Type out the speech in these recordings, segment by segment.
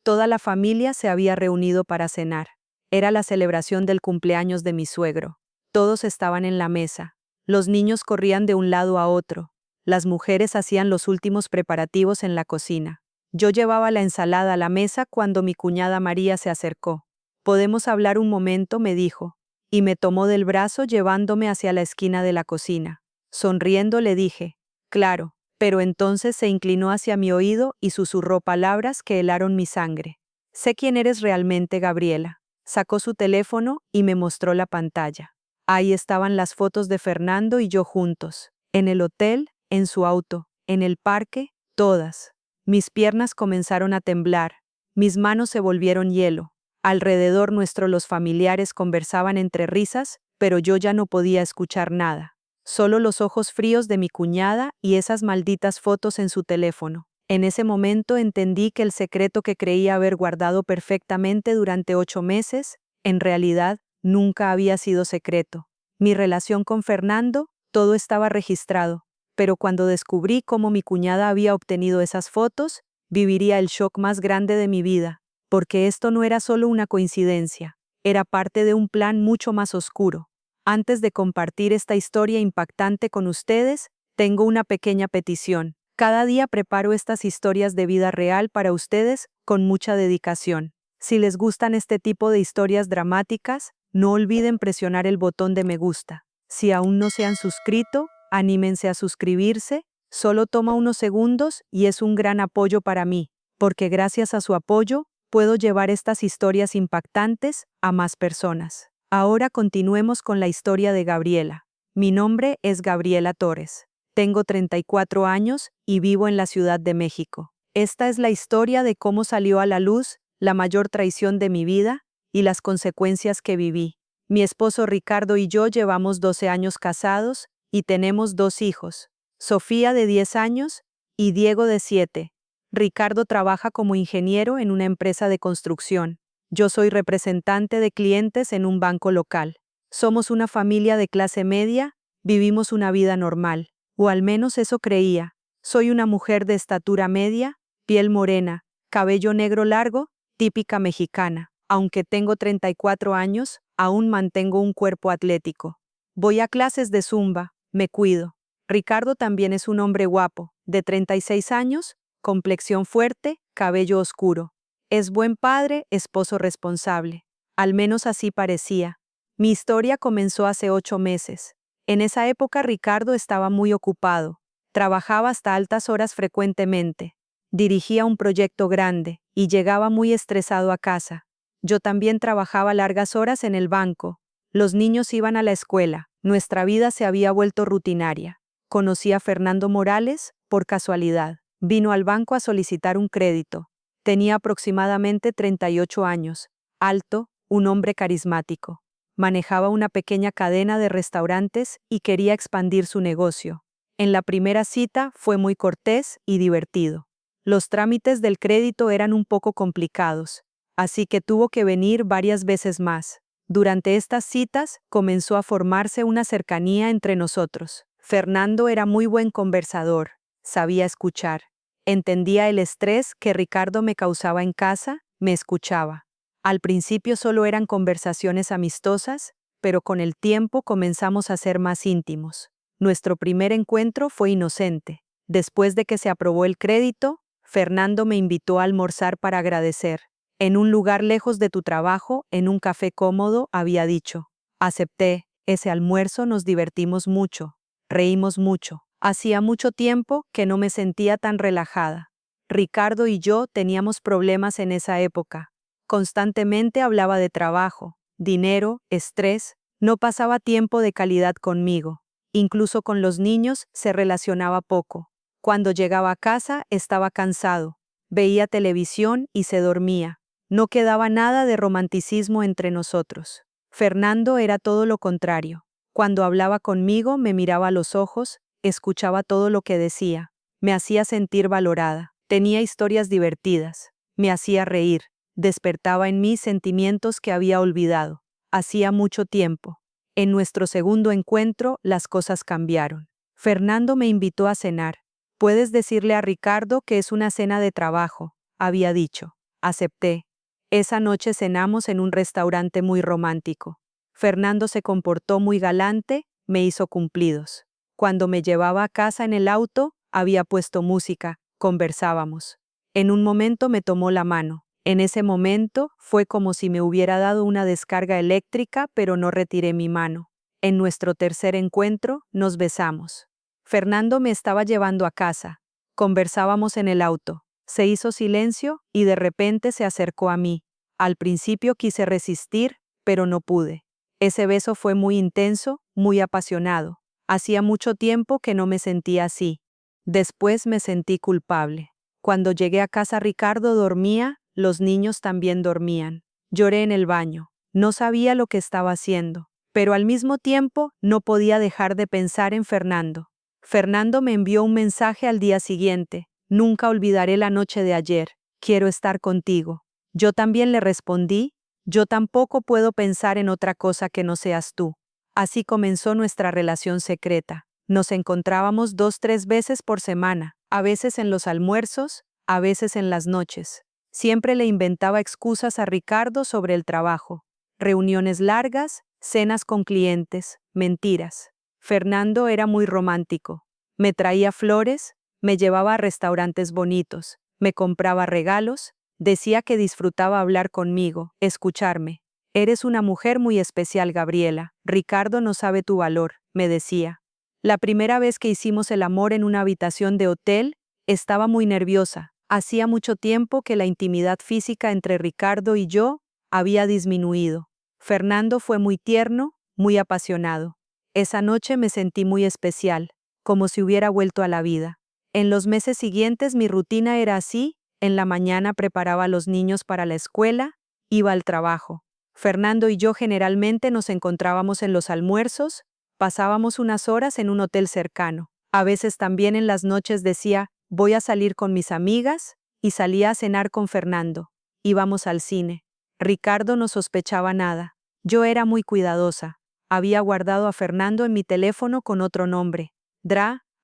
Toda la familia se había reunido para cenar. Era la celebración del cumpleaños de mi suegro. Todos estaban en la mesa. Los niños corrían de un lado a otro. Las mujeres hacían los últimos preparativos en la cocina. Yo llevaba la ensalada a la mesa cuando mi cuñada María se acercó. «¿Podemos hablar un momento?», me dijo, y me tomó del brazo llevándome hacia la esquina de la cocina. Sonriendo le dije, «Claro», pero entonces se inclinó hacia mi oído y susurró palabras que helaron mi sangre. «Sé quién eres realmente, Gabriela». Sacó su teléfono y me mostró la pantalla. Ahí estaban las fotos de Fernando y yo juntos. En el hotel, en su auto, en el parque, todas. Mis piernas comenzaron a temblar. Mis manos se volvieron hielo. Alrededor nuestro los familiares conversaban entre risas, pero yo ya no podía escuchar nada. Solo los ojos fríos de mi cuñada y esas malditas fotos en su teléfono. En ese momento entendí que el secreto que creía haber guardado perfectamente durante 8 meses, en realidad, nunca había sido secreto. Mi relación con Fernando, todo estaba registrado, pero cuando descubrí cómo mi cuñada había obtenido esas fotos, viviría el shock más grande de mi vida, porque esto no era solo una coincidencia, era parte de un plan mucho más oscuro. Antes de compartir esta historia impactante con ustedes, tengo una pequeña petición. Cada día preparo estas historias de vida real para ustedes con mucha dedicación. Si les gustan este tipo de historias dramáticas, no olviden presionar el botón de me gusta. Si aún no se han suscrito, anímense a suscribirse. Solo toma unos segundos y es un gran apoyo para mí, porque gracias a su apoyo, puedo llevar estas historias impactantes a más personas. Ahora continuemos con la historia de Gabriela. Mi nombre es Gabriela Torres. Tengo 34 años y vivo en la Ciudad de México. Esta es la historia de cómo salió a la luz la mayor traición de mi vida y las consecuencias que viví. Mi esposo Ricardo y yo llevamos 12 años casados y tenemos 2 hijos, Sofía de 10 años y Diego de 7. Ricardo trabaja como ingeniero en una empresa de construcción. Yo soy representante de clientes en un banco local. Somos una familia de clase media, vivimos una vida normal. O al menos eso creía. Soy una mujer de estatura media, piel morena, cabello negro largo, típica mexicana. Aunque tengo 34 años, aún mantengo un cuerpo atlético. Voy a clases de zumba, me cuido. Ricardo también es un hombre guapo, de 36 años, complexión fuerte, cabello oscuro. Es buen padre, esposo responsable. Al menos así parecía. Mi historia comenzó hace 8 meses. En esa época Ricardo estaba muy ocupado, trabajaba hasta altas horas frecuentemente, dirigía un proyecto grande y llegaba muy estresado a casa. Yo también trabajaba largas horas en el banco, los niños iban a la escuela, nuestra vida se había vuelto rutinaria. Conocí a Fernando Morales, por casualidad. Vino al banco a solicitar un crédito. Tenía aproximadamente 38 años, alto, un hombre carismático. Manejaba una pequeña cadena de restaurantes y quería expandir su negocio. En la primera cita fue muy cortés y divertido. Los trámites del crédito eran un poco complicados, así que tuvo que venir varias veces más. Durante estas citas comenzó a formarse una cercanía entre nosotros. Fernando era muy buen conversador, sabía escuchar. Entendía el estrés que Ricardo me causaba en casa, me escuchaba. Al principio solo eran conversaciones amistosas, pero con el tiempo comenzamos a ser más íntimos. Nuestro primer encuentro fue inocente. Después de que se aprobó el crédito, Fernando me invitó a almorzar para agradecer. En un lugar lejos de tu trabajo, en un café cómodo, había dicho. Acepté. Ese almuerzo nos divertimos mucho. Reímos mucho. Hacía mucho tiempo que no me sentía tan relajada. Ricardo y yo teníamos problemas en esa época. Constantemente hablaba de trabajo, dinero, estrés, no pasaba tiempo de calidad conmigo. Incluso con los niños se relacionaba poco. Cuando llegaba a casa estaba cansado, veía televisión y se dormía. No quedaba nada de romanticismo entre nosotros. Fernando era todo lo contrario. Cuando hablaba conmigo me miraba a los ojos, escuchaba todo lo que decía, me hacía sentir valorada, tenía historias divertidas, me hacía reír. Despertaba en mí sentimientos que había olvidado. Hacía mucho tiempo. En nuestro segundo encuentro, las cosas cambiaron. Fernando me invitó a cenar. Puedes decirle a Ricardo que es una cena de trabajo, había dicho. Acepté. Esa noche cenamos en un restaurante muy romántico. Fernando se comportó muy galante, me hizo cumplidos. Cuando me llevaba a casa en el auto, había puesto música, conversábamos. En un momento me tomó la mano. En ese momento fue como si me hubiera dado una descarga eléctrica, pero no retiré mi mano. En nuestro tercer encuentro, nos besamos. Fernando me estaba llevando a casa. Conversábamos en el auto. Se hizo silencio y de repente se acercó a mí. Al principio quise resistir, pero no pude. Ese beso fue muy intenso, muy apasionado. Hacía mucho tiempo que no me sentía así. Después me sentí culpable. Cuando llegué a casa Ricardo dormía, los niños también dormían. Lloré en el baño. No sabía lo que estaba haciendo, pero al mismo tiempo no podía dejar de pensar en Fernando. Fernando me envió un mensaje al día siguiente. Nunca olvidaré la noche de ayer. Quiero estar contigo. Yo también le respondí. Yo tampoco puedo pensar en otra cosa que no seas tú. Así comenzó nuestra relación secreta. Nos encontrábamos 2-3 veces por semana, a veces en los almuerzos, a veces en las noches. Siempre le inventaba excusas a Ricardo sobre el trabajo. Reuniones largas, cenas con clientes, mentiras. Fernando era muy romántico. Me traía flores, me llevaba a restaurantes bonitos, me compraba regalos, decía que disfrutaba hablar conmigo, escucharme. Eres una mujer muy especial, Gabriela. Ricardo no sabe tu valor, me decía. La primera vez que hicimos el amor en una habitación de hotel, estaba muy nerviosa. Hacía mucho tiempo que la intimidad física entre Ricardo y yo había disminuido. Fernando fue muy tierno, muy apasionado. Esa noche me sentí muy especial, como si hubiera vuelto a la vida. En los meses siguientes mi rutina era así: en la mañana preparaba a los niños para la escuela, iba al trabajo. Fernando y yo generalmente nos encontrábamos en los almuerzos, pasábamos unas horas en un hotel cercano. A veces también en las noches decía, voy a salir con mis amigas, y salía a cenar con Fernando. Íbamos al cine. Ricardo no sospechaba nada. Yo era muy cuidadosa. Había guardado a Fernando en mi teléfono con otro nombre.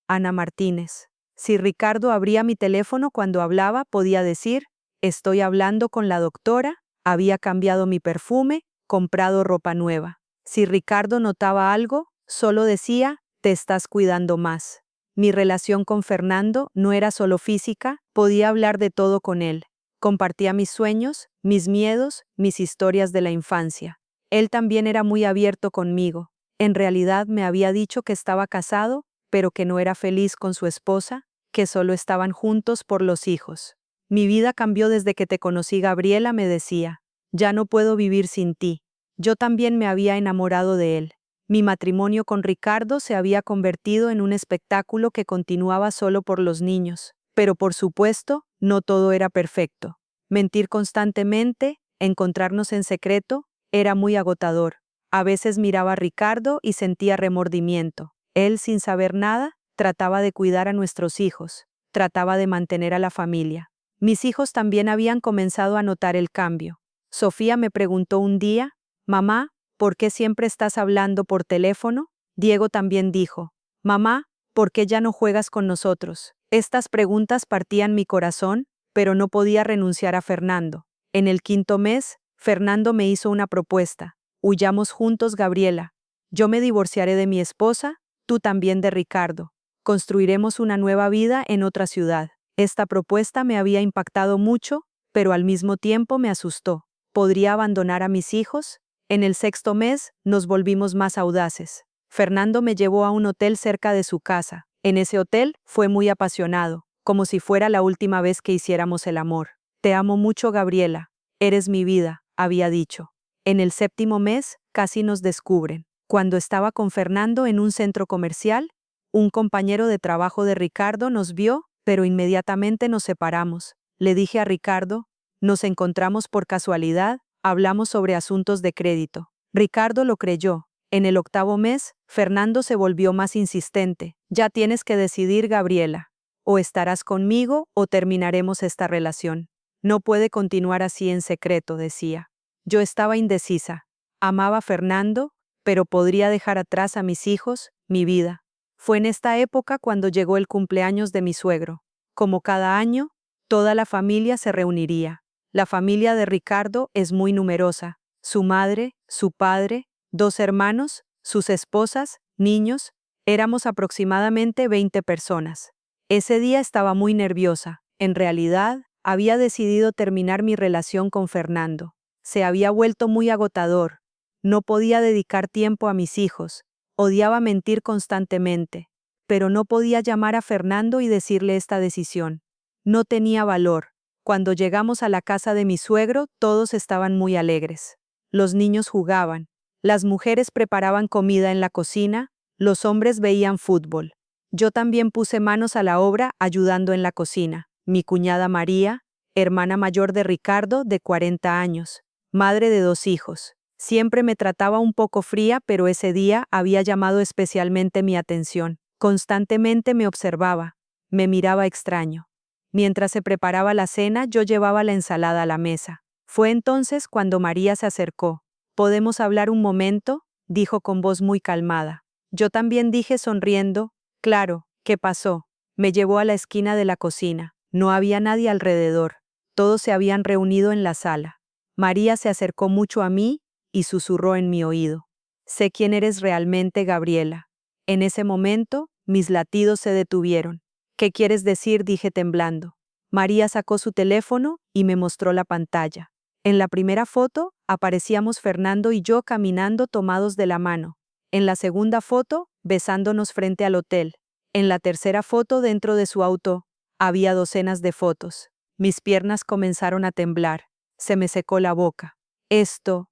Ana Martínez. Si Ricardo abría mi teléfono cuando hablaba, podía decir, estoy hablando con la doctora, había cambiado mi perfume, comprado ropa nueva. Si Ricardo notaba algo, solo decía, te estás cuidando más. Mi relación con Fernando no era solo física, podía hablar de todo con él. Compartía mis sueños, mis miedos, mis historias de la infancia. Él también era muy abierto conmigo. En realidad me había dicho que estaba casado, pero que no era feliz con su esposa, que solo estaban juntos por los hijos. Mi vida cambió desde que te conocí, Gabriela, me decía. Ya no puedo vivir sin ti. Yo también me había enamorado de él. Mi matrimonio con Ricardo se había convertido en un espectáculo que continuaba solo por los niños. Pero por supuesto, no todo era perfecto. Mentir constantemente, encontrarnos en secreto, era muy agotador. A veces miraba a Ricardo y sentía remordimiento. Él, sin saber nada, trataba de cuidar a nuestros hijos, trataba de mantener a la familia. Mis hijos también habían comenzado a notar el cambio. Sofía me preguntó un día, mamá, ¿por qué siempre estás hablando por teléfono? Diego también dijo, mamá, ¿por qué ya no juegas con nosotros? Estas preguntas partían mi corazón, pero no podía renunciar a Fernando. En el 5.º mes, Fernando me hizo una propuesta. Huyamos juntos, Gabriela. Yo me divorciaré de mi esposa, tú también de Ricardo. Construiremos una nueva vida en otra ciudad. Esta propuesta me había impactado mucho, pero al mismo tiempo me asustó. ¿Podría abandonar a mis hijos? En el 6.º mes, nos volvimos más audaces. Fernando me llevó a un hotel cerca de su casa. En ese hotel fue muy apasionado, como si fuera la última vez que hiciéramos el amor. Te amo mucho, Gabriela. Eres mi vida, había dicho. En el 7.º mes, casi nos descubren. Cuando estaba con Fernando en un centro comercial, un compañero de trabajo de Ricardo nos vio, pero inmediatamente nos separamos. Le dije a Ricardo, nos encontramos por casualidad, hablamos sobre asuntos de crédito. Ricardo lo creyó. En el 8.º mes, Fernando se volvió más insistente. Ya tienes que decidir, Gabriela. O estarás conmigo o terminaremos esta relación. No puede continuar así en secreto, decía. Yo estaba indecisa. Amaba a Fernando, pero podría dejar atrás a mis hijos, mi vida. Fue en esta época cuando llegó el cumpleaños de mi suegro. Como cada año, toda la familia se reuniría. La familia de Ricardo es muy numerosa. Su madre, su padre, 2 hermanos, sus esposas, niños. Éramos aproximadamente 20 personas. Ese día estaba muy nerviosa. En realidad, había decidido terminar mi relación con Fernando. Se había vuelto muy agotador. No podía dedicar tiempo a mis hijos. Odiaba mentir constantemente. Pero no podía llamar a Fernando y decirle esta decisión. No tenía valor. Cuando llegamos a la casa de mi suegro, todos estaban muy alegres. Los niños jugaban. Las mujeres preparaban comida en la cocina. Los hombres veían fútbol. Yo también puse manos a la obra ayudando en la cocina. Mi cuñada María, hermana mayor de Ricardo, de 40 años, madre de 2 hijos. Siempre me trataba un poco fría, pero ese día había llamado especialmente mi atención. Constantemente me observaba. Me miraba extraño. Mientras se preparaba la cena, yo llevaba la ensalada a la mesa. Fue entonces cuando María se acercó. ¿Podemos hablar un momento?, dijo con voz muy calmada. Yo también dije sonriendo, claro, ¿qué pasó? Me llevó a la esquina de la cocina. No había nadie alrededor. Todos se habían reunido en la sala. María se acercó mucho a mí y susurró en mi oído. Sé quién eres realmente, Gabriela. En ese momento, mis latidos se detuvieron. ¿Qué quieres decir?, dije temblando. María sacó su teléfono y me mostró la pantalla. En la primera foto, aparecíamos Fernando y yo caminando tomados de la mano. En la segunda foto, besándonos frente al hotel. En la tercera foto, dentro de su auto. Había docenas de fotos. Mis piernas comenzaron a temblar. Se me secó la boca. Esto,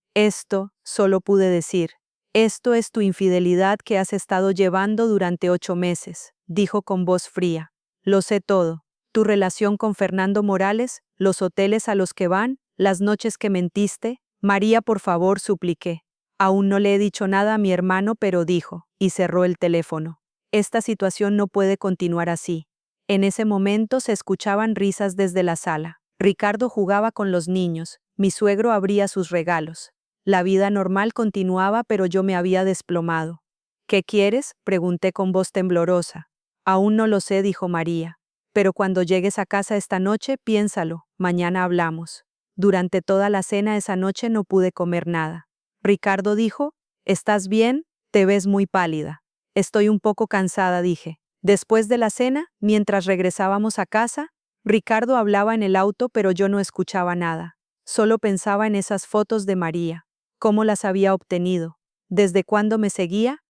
solo pude decir. Esto es tu infidelidad que has estado llevando durante 8 meses, dijo con voz fría. Lo sé todo. Tu relación con Fernando Morales, los hoteles a los que van, las noches que mentiste. María, por favor, supliqué. Aún no le he dicho nada a mi hermano, pero dijo, y cerró el teléfono. Esta situación no puede continuar así. En ese momento se escuchaban risas desde la sala. Ricardo jugaba con los niños, mi suegro abría sus regalos. La vida normal continuaba, pero yo me había desplomado. ¿Qué quieres?, pregunté con voz temblorosa. Aún no lo sé, dijo María. Pero cuando llegues a casa esta noche, piénsalo, mañana hablamos. Durante toda la cena esa noche no pude comer nada. Ricardo dijo, ¿estás bien? Te ves muy pálida. Estoy un poco cansada, dije. Después de la cena, mientras regresábamos a casa, Ricardo hablaba en el auto, pero yo no escuchaba nada. Solo pensaba en esas fotos de María. ¿Cómo las había obtenido? ¿Desde cuándo me seguía?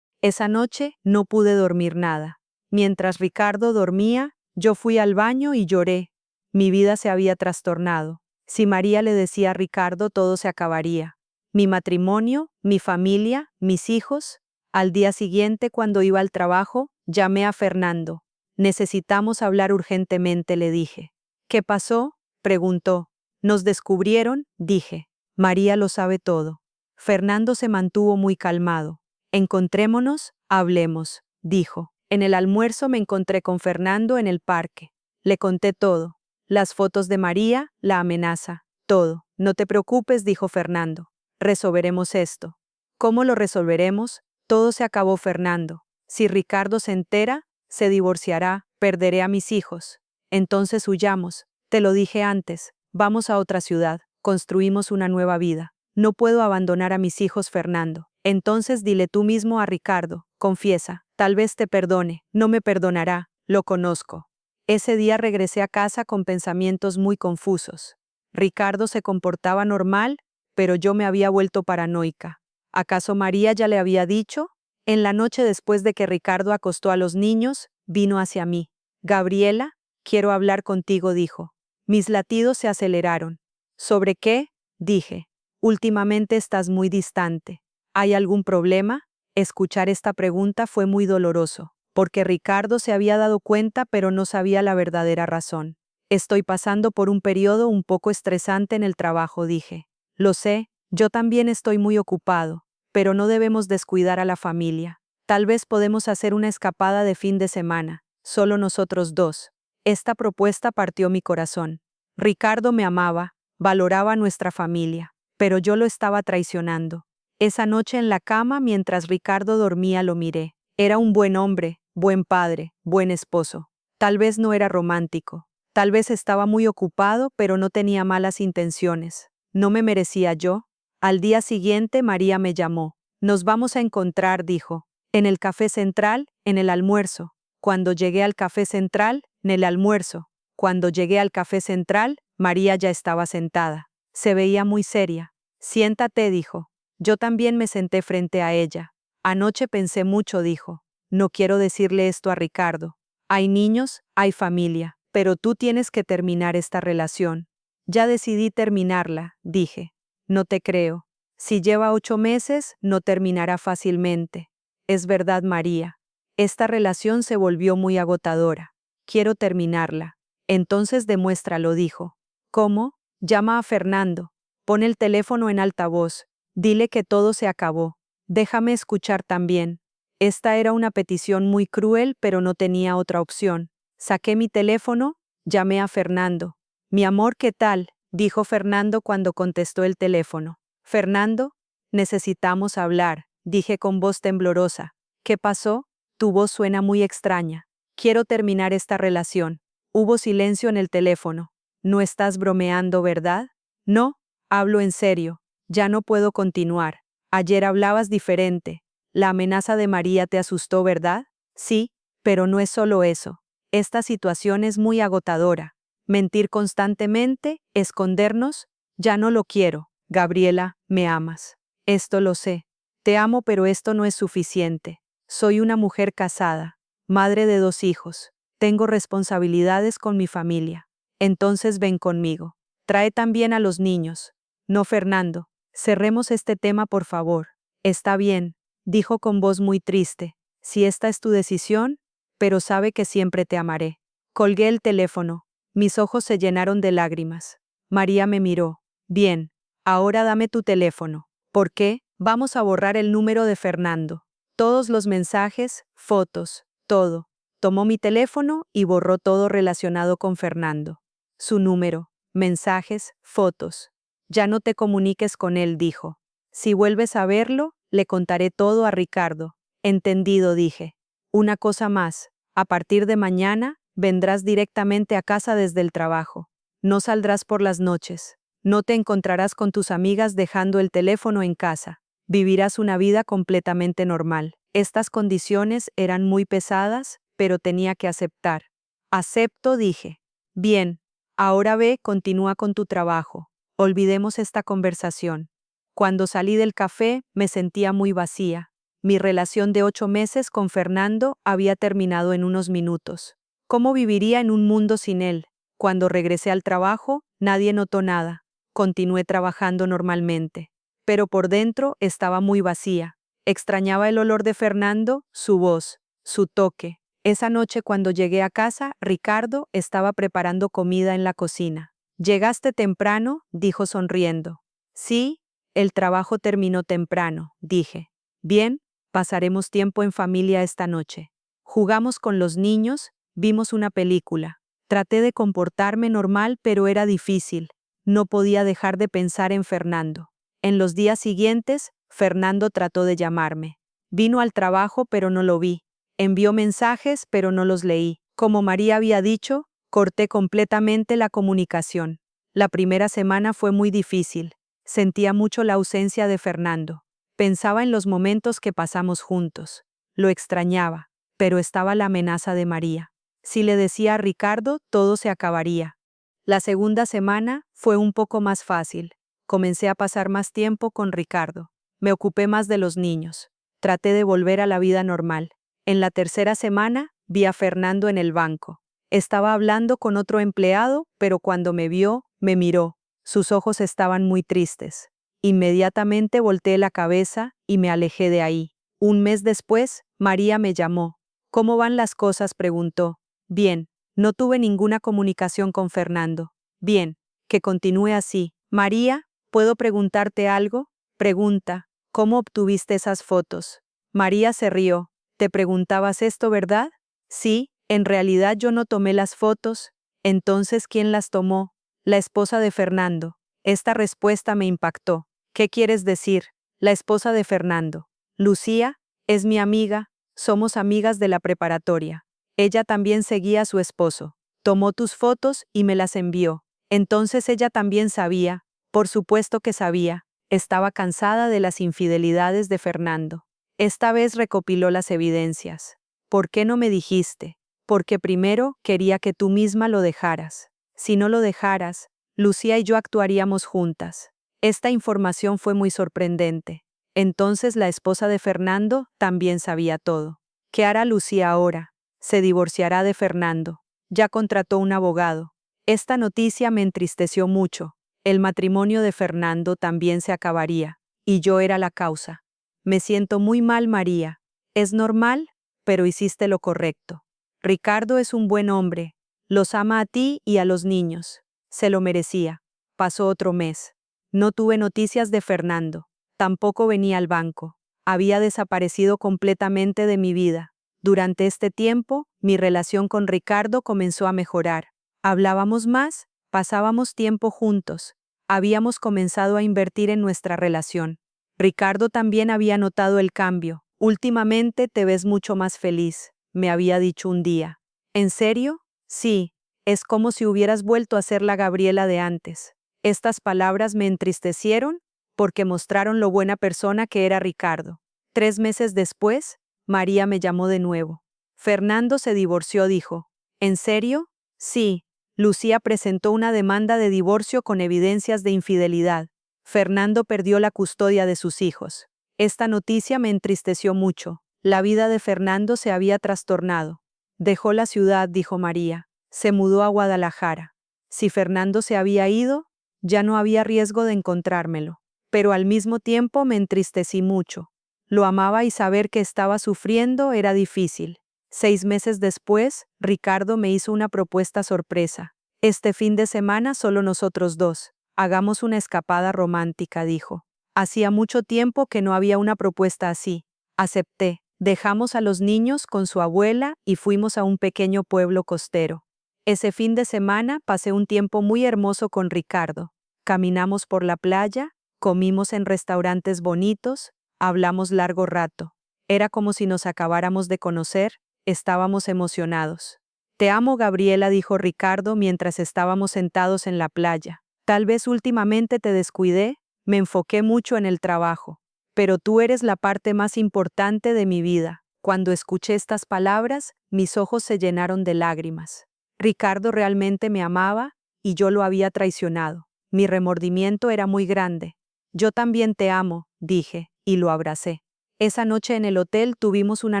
Esa noche no pude dormir nada. Mientras Ricardo dormía, yo fui al baño y lloré. Mi vida se había trastornado. Si María le decía a Ricardo, todo se acabaría. Mi matrimonio, mi familia, mis hijos. Al día siguiente, cuando iba al trabajo, llamé a Fernando. Necesitamos hablar urgentemente, le dije. ¿Qué pasó?, preguntó. Nos descubrieron, dije. María lo sabe todo. Fernando se mantuvo muy calmado. Encontrémonos, hablemos, dijo. En el almuerzo me encontré con Fernando en el parque. Le conté todo. Las fotos de María, la amenaza, todo. No te preocupes, dijo Fernando. Resolveremos esto. ¿Cómo lo resolveremos? Todo se acabó, Fernando. Si Ricardo se entera, se divorciará, perderé a mis hijos. Entonces huyamos. Te lo dije antes. Vamos a otra ciudad. Construimos una nueva vida. No puedo abandonar a mis hijos, Fernando. Entonces dile tú mismo a Ricardo. Confiesa. Tal vez te perdone. No me perdonará. Lo conozco. Ese día regresé a casa con pensamientos muy confusos. Ricardo se comportaba normal, pero yo me había vuelto paranoica. ¿Acaso María ya le había dicho? En la noche después de que Ricardo acostó a los niños, vino hacia mí. Gabriela, quiero hablar contigo, dijo. Mis latidos se aceleraron. ¿Sobre qué?, dije. Últimamente estás muy distante. ¿Hay algún problema? Escuchar esta pregunta fue muy doloroso, porque Ricardo se había dado cuenta, pero no sabía la verdadera razón. Estoy pasando por un periodo un poco estresante en el trabajo, dije. Lo sé, yo también estoy muy ocupado, pero no debemos descuidar a la familia. Tal vez podemos hacer una escapada de fin de semana, solo nosotros 2. Esta propuesta partió mi corazón. Ricardo me amaba, valoraba a nuestra familia, pero yo lo estaba traicionando. Esa noche en la cama, mientras Ricardo dormía, lo miré. Era un buen hombre, buen padre, buen esposo. Tal vez no era romántico, Tal vez estaba muy ocupado, pero no tenía malas intenciones. ¿No me merecía yo? Al día siguiente María me llamó. Nos vamos a encontrar, dijo. En el café central, en el almuerzo. Cuando llegué al café central, en el almuerzo. Cuando llegué al café central, María ya estaba sentada. Se veía muy seria. Siéntate, dijo. Yo también me senté frente a ella. Anoche pensé mucho, dijo. No quiero decirle esto a Ricardo. Hay niños, hay familia, pero tú tienes que terminar esta relación. Ya decidí terminarla, dije. No te creo. Si lleva 8 meses, no terminará fácilmente. Es verdad, María. Esta relación se volvió muy agotadora. Quiero terminarla. Entonces demuéstralo, dijo. ¿Cómo? Llama a Fernando. Pon el teléfono en altavoz. Dile que todo se acabó. Déjame escuchar también. Esta era una petición muy cruel, pero no tenía otra opción. Saqué mi teléfono, llamé a Fernando. Mi amor, ¿qué tal? Dijo Fernando cuando contestó el teléfono. Fernando, necesitamos hablar, dije con voz temblorosa. ¿Qué pasó? Tu voz suena muy extraña. Quiero terminar esta relación. Hubo silencio en el teléfono. No estás bromeando, ¿verdad? No, hablo en serio. Ya no puedo continuar. Ayer hablabas diferente. La amenaza de María te asustó, ¿verdad? Sí, pero no es solo eso. Esta situación es muy agotadora. Mentir constantemente, escondernos, ya no lo quiero. Gabriela, me amas. Esto lo sé. Te amo, pero esto no es suficiente. Soy una mujer casada, madre de 2 hijos. Tengo responsabilidades con mi familia. Entonces ven conmigo. Trae también a los niños. No, Fernando. Cerremos este tema, por favor. Está bien, dijo con voz muy triste. Si esta es tu decisión, pero sabe que siempre te amaré. Colgué el teléfono. Mis ojos se llenaron de lágrimas. María me miró. Bien, ahora dame tu teléfono. ¿Por qué? Vamos a borrar el número de Fernando. Todos los mensajes, fotos, todo. Tomó mi teléfono y borró todo relacionado con Fernando. Su número, mensajes, fotos. Ya no te comuniques con él, dijo. Si vuelves a verlo, le contaré todo a Ricardo. Entendido, dije. Una cosa más. A partir de mañana, vendrás directamente a casa desde el trabajo. No saldrás por las noches. No te encontrarás con tus amigas dejando el teléfono en casa. Vivirás una vida completamente normal. Estas condiciones eran muy pesadas, pero tenía que aceptar. Acepto, dije. Bien. Ahora ve, continúa con tu trabajo. Olvidemos esta conversación. Cuando salí del café, me sentía muy vacía. Mi relación de 8 meses con Fernando había terminado en unos minutos. ¿Cómo viviría en un mundo sin él? Cuando regresé al trabajo, nadie notó nada. Continué trabajando normalmente. Pero por dentro estaba muy vacía. Extrañaba el olor de Fernando, su voz, su toque. Esa noche cuando llegué a casa, Ricardo estaba preparando comida en la cocina. «¿Llegaste temprano?», dijo sonriendo. «Sí, el trabajo terminó temprano», dije. «Bien, pasaremos tiempo en familia esta noche». Jugamos con los niños, vimos una película. Traté de comportarme normal, pero era difícil. No podía dejar de pensar en Fernando. En los días siguientes, Fernando trató de llamarme. Vino al trabajo, pero no lo vi. Envió mensajes, pero no los leí. Como María había dicho, corté completamente la comunicación. La primera semana fue muy difícil. Sentía mucho la ausencia de Fernando. Pensaba en los momentos que pasamos juntos. Lo extrañaba, pero estaba la amenaza de María. Si le decía a Ricardo, todo se acabaría. La segunda semana fue un poco más fácil. Comencé a pasar más tiempo con Ricardo. Me ocupé más de los niños. Traté de volver a la vida normal. En la tercera semana, vi a Fernando en el banco. Estaba hablando con otro empleado, pero cuando me vio, me miró. Sus ojos estaban muy tristes. Inmediatamente volteé la cabeza y me alejé de ahí. Un mes después, María me llamó. «¿Cómo van las cosas?», preguntó. «Bien, no tuve ninguna comunicación con Fernando». «Bien, que continúe así». «María, ¿puedo preguntarte algo?». «Pregunta, ¿cómo obtuviste esas fotos?». María se rió. «¿Te preguntabas esto, verdad?». «Sí, en realidad yo no tomé las fotos». «Entonces, ¿quién las tomó?». «La esposa de Fernando». Esta respuesta me impactó. «¿Qué quieres decir?». «La esposa de Fernando. Lucía, es mi amiga, somos amigas de la preparatoria. Ella también seguía a su esposo. Tomó tus fotos y me las envió. Entonces ella también sabía, por supuesto que sabía, estaba cansada de las infidelidades de Fernando. Esta vez recopiló las evidencias. ¿Por qué no me dijiste? Porque primero quería que tú misma lo dejaras. Si no lo dejaras, Lucía y yo actuaríamos juntas. Esta información fue muy sorprendente. Entonces la esposa de Fernando también sabía todo. ¿Qué hará Lucía ahora? Se divorciará de Fernando. Ya contrató un abogado. Esta noticia me entristeció mucho. El matrimonio de Fernando también se acabaría, y yo era la causa. Me siento muy mal, María. Es normal, pero hiciste lo correcto. Ricardo es un buen hombre. Los ama a ti y a los niños. Se lo merecía. Pasó otro mes. No tuve noticias de Fernando. Tampoco venía al banco. Había desaparecido completamente de mi vida. Durante este tiempo, mi relación con Ricardo comenzó a mejorar. Hablábamos más, pasábamos tiempo juntos. Habíamos comenzado a invertir en nuestra relación. Ricardo también había notado el cambio. Últimamente te ves mucho más feliz, me había dicho un día. ¿En serio? Sí, es como si hubieras vuelto a ser la Gabriela de antes. Estas palabras me entristecieron porque mostraron lo buena persona que era Ricardo. 3 meses después, María me llamó de nuevo. Fernando se divorció, dijo. ¿En serio? Sí. Lucía presentó una demanda de divorcio con evidencias de infidelidad. Fernando perdió la custodia de sus hijos. Esta noticia me entristeció mucho. La vida de Fernando se había trastornado. Dejó la ciudad, dijo María. Se mudó a Guadalajara. Si Fernando se había ido, ya no había riesgo de encontrármelo. Pero al mismo tiempo me entristecí mucho. Lo amaba y saber que estaba sufriendo era difícil. 6 meses después, Ricardo me hizo una propuesta sorpresa. Este fin de semana solo nosotros dos. Hagamos una escapada romántica, dijo. Hacía mucho tiempo que no había una propuesta así. Acepté. Dejamos a los niños con su abuela y fuimos a un pequeño pueblo costero. Ese fin de semana pasé un tiempo muy hermoso con Ricardo. Caminamos por la playa, comimos en restaurantes bonitos, hablamos largo rato. Era como si nos acabáramos de conocer. Estábamos emocionados. Te amo, Gabriela, dijo Ricardo mientras estábamos sentados en la playa. Tal vez últimamente te descuidé, me enfoqué mucho en el trabajo. Pero tú eres la parte más importante de mi vida. Cuando escuché estas palabras, mis ojos se llenaron de lágrimas. Ricardo realmente me amaba y yo lo había traicionado. Mi remordimiento era muy grande. Yo también te amo, dije, y lo abracé. Esa noche en el hotel tuvimos una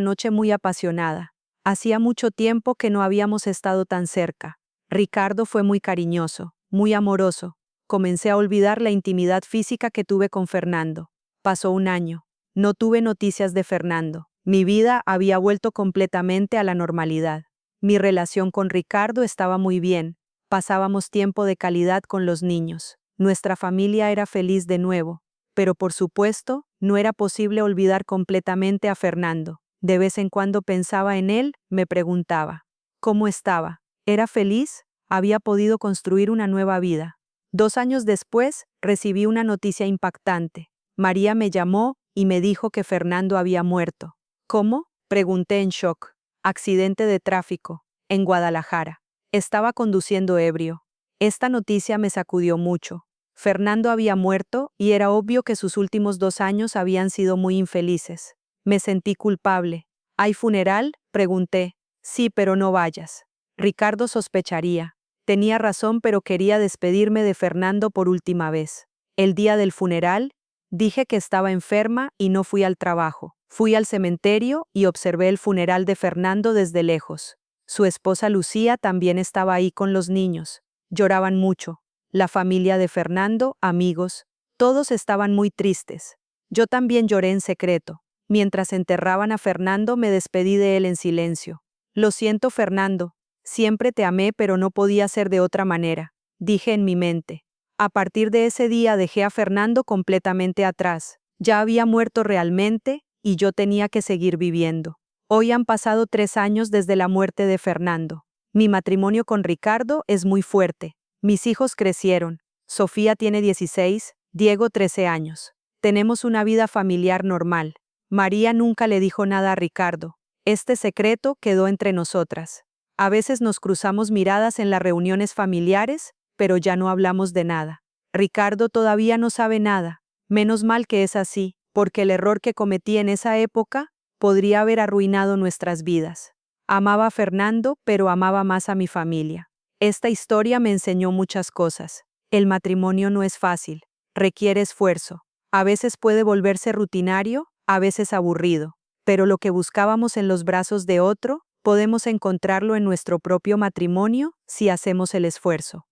noche muy apasionada. Hacía mucho tiempo que no habíamos estado tan cerca. Ricardo fue muy cariñoso, muy amoroso. Comencé a olvidar la intimidad física que tuve con Fernando. Pasó un año. No tuve noticias de Fernando. Mi vida había vuelto completamente a la normalidad. Mi relación con Ricardo estaba muy bien. Pasábamos tiempo de calidad con los niños. Nuestra familia era feliz de nuevo. Pero por supuesto, no era posible olvidar completamente a Fernando. De vez en cuando pensaba en él, me preguntaba, ¿cómo estaba? ¿Era feliz? ¿Había podido construir una nueva vida? 2 años después, recibí una noticia impactante. María me llamó y me dijo que Fernando había muerto. ¿Cómo? Pregunté en shock. Accidente de tráfico, en Guadalajara. Estaba conduciendo ebrio. Esta noticia me sacudió mucho. Fernando había muerto y era obvio que sus últimos 2 años habían sido muy infelices. Me sentí culpable. ¿Hay funeral? Pregunté. Sí, pero no vayas. Ricardo sospecharía. Tenía razón, pero quería despedirme de Fernando por última vez. El día del funeral, dije que estaba enferma y no fui al trabajo. Fui al cementerio y observé el funeral de Fernando desde lejos. Su esposa Lucía también estaba ahí con los niños. Lloraban mucho. La familia de Fernando, amigos, todos estaban muy tristes. Yo también lloré en secreto. Mientras enterraban a Fernando, me despedí de él en silencio. Lo siento, Fernando. Siempre te amé, pero no podía ser de otra manera, dije en mi mente. A partir de ese día dejé a Fernando completamente atrás. Ya había muerto realmente y yo tenía que seguir viviendo. Hoy han pasado 3 años desde la muerte de Fernando. Mi matrimonio con Ricardo es muy fuerte. Mis hijos crecieron. Sofía tiene 16, Diego 13 años. Tenemos una vida familiar normal. María nunca le dijo nada a Ricardo. Este secreto quedó entre nosotras. A veces nos cruzamos miradas en las reuniones familiares, pero ya no hablamos de nada. Ricardo todavía no sabe nada. Menos mal que es así, porque el error que cometí en esa época podría haber arruinado nuestras vidas. Amaba a Fernando, pero amaba más a mi familia. Esta historia me enseñó muchas cosas. El matrimonio no es fácil, requiere esfuerzo. A veces puede volverse rutinario, a veces aburrido, pero lo que buscábamos en los brazos de otro, podemos encontrarlo en nuestro propio matrimonio si hacemos el esfuerzo.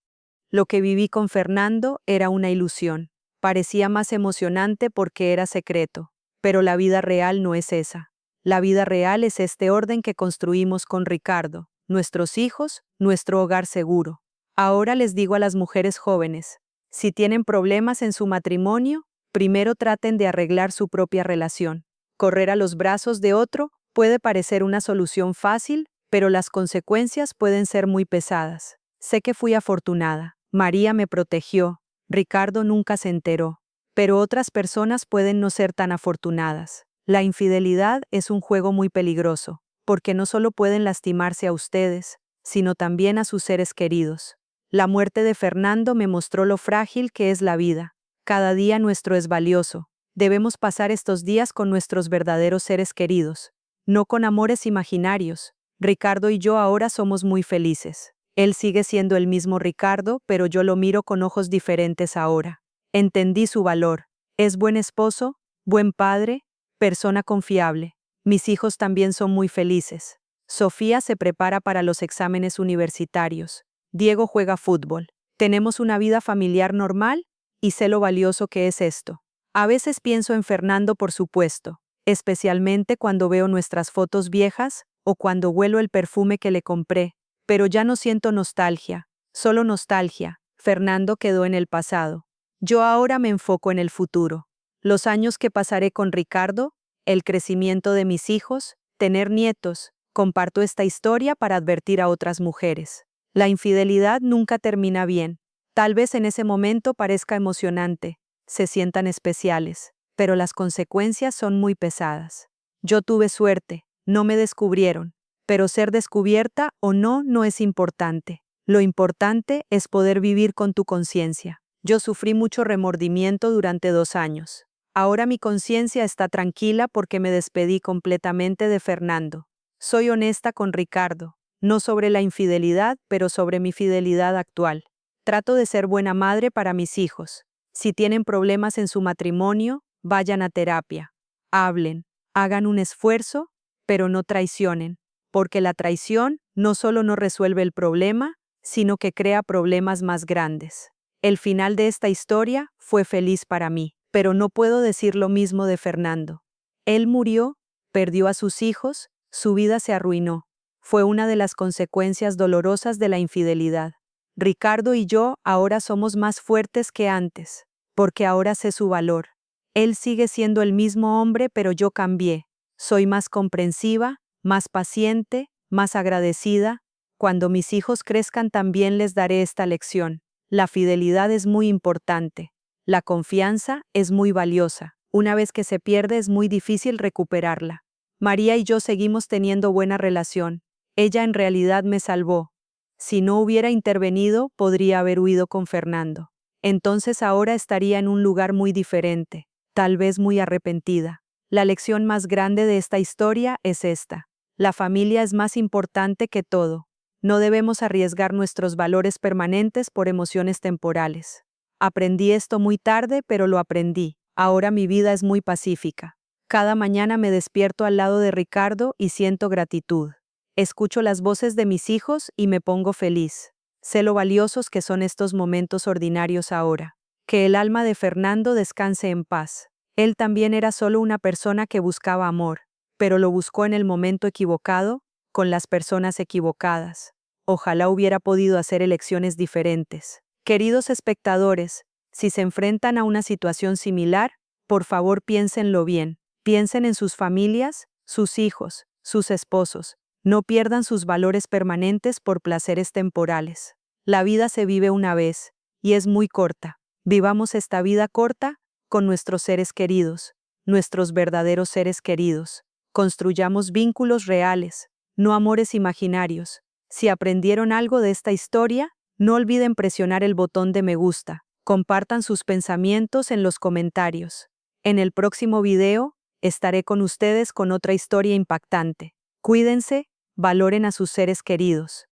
Lo que viví con Fernando era una ilusión. Parecía más emocionante porque era secreto, pero la vida real no es esa. La vida real es este orden que construimos con Ricardo, nuestros hijos, nuestro hogar seguro. Ahora les digo a las mujeres jóvenes, si tienen problemas en su matrimonio, primero traten de arreglar su propia relación. Correr a los brazos de otro puede parecer una solución fácil, pero las consecuencias pueden ser muy pesadas. Sé que fui afortunada. María me protegió. Ricardo nunca se enteró. Pero otras personas pueden no ser tan afortunadas. La infidelidad es un juego muy peligroso, porque no solo pueden lastimarse a ustedes, sino también a sus seres queridos. La muerte de Fernando me mostró lo frágil que es la vida. Cada día nuestro es valioso. Debemos pasar estos días con nuestros verdaderos seres queridos, no con amores imaginarios. Ricardo y yo ahora somos muy felices. Él sigue siendo el mismo Ricardo, pero yo lo miro con ojos diferentes ahora. Entendí su valor. Es buen esposo, buen padre, persona confiable. Mis hijos también son muy felices. Sofía se prepara para los exámenes universitarios. Diego juega fútbol. Tenemos una vida familiar normal y sé lo valioso que es esto. A veces pienso en Fernando, por supuesto, especialmente cuando veo nuestras fotos viejas o cuando huelo el perfume que le compré, pero ya no siento nostalgia, solo nostalgia. Fernando quedó en el pasado. Yo ahora me enfoco en el futuro. Los años que pasaré con Ricardo, el crecimiento de mis hijos, tener nietos. Comparto esta historia para advertir a otras mujeres. La infidelidad nunca termina bien. Tal vez en ese momento parezca emocionante, se sientan especiales, pero las consecuencias son muy pesadas. Yo tuve suerte, no me descubrieron, pero ser descubierta o no no es importante. Lo importante es poder vivir con tu conciencia. Yo sufrí mucho remordimiento durante 2 años. Ahora mi conciencia está tranquila porque me despedí completamente de Fernando. Soy honesta con Ricardo, no sobre la infidelidad, pero sobre mi fidelidad actual. Trato de ser buena madre para mis hijos. Si tienen problemas en su matrimonio, vayan a terapia. Hablen, hagan un esfuerzo, pero no traicionen, porque la traición no solo no resuelve el problema, sino que crea problemas más grandes. El final de esta historia fue feliz para mí, pero no puedo decir lo mismo de Fernando. Él murió, perdió a sus hijos, su vida se arruinó. Fue una de las consecuencias dolorosas de la infidelidad. Ricardo y yo ahora somos más fuertes que antes, porque ahora sé su valor. Él sigue siendo el mismo hombre, pero yo cambié. Soy más comprensiva, más paciente, más agradecida. Cuando mis hijos crezcan también les daré esta lección. La fidelidad es muy importante. La confianza es muy valiosa. Una vez que se pierde es muy difícil recuperarla. María y yo seguimos teniendo buena relación. Ella en realidad me salvó. Si no hubiera intervenido, podría haber huido con Fernando. Entonces ahora estaría en un lugar muy diferente, tal vez muy arrepentida. La lección más grande de esta historia es esta. La familia es más importante que todo. No debemos arriesgar nuestros valores permanentes por emociones temporales. Aprendí esto muy tarde, pero lo aprendí. Ahora mi vida es muy pacífica. Cada mañana me despierto al lado de Ricardo y siento gratitud. Escucho las voces de mis hijos y me pongo feliz. Sé lo valiosos que son estos momentos ordinarios ahora. Que el alma de Fernando descanse en paz. Él también era solo una persona que buscaba amor, pero lo buscó en el momento equivocado, con las personas equivocadas. Ojalá hubiera podido hacer elecciones diferentes. Queridos espectadores, si se enfrentan a una situación similar, por favor piénsenlo bien. Piensen en sus familias, sus hijos, sus esposos. No pierdan sus valores permanentes por placeres temporales. La vida se vive una vez, y es muy corta. Vivamos esta vida corta con nuestros seres queridos, nuestros verdaderos seres queridos. Construyamos vínculos reales, no amores imaginarios. Si aprendieron algo de esta historia, no olviden presionar el botón de me gusta. Compartan sus pensamientos en los comentarios. En el próximo video, estaré con ustedes con otra historia impactante. Cuídense, valoren a sus seres queridos.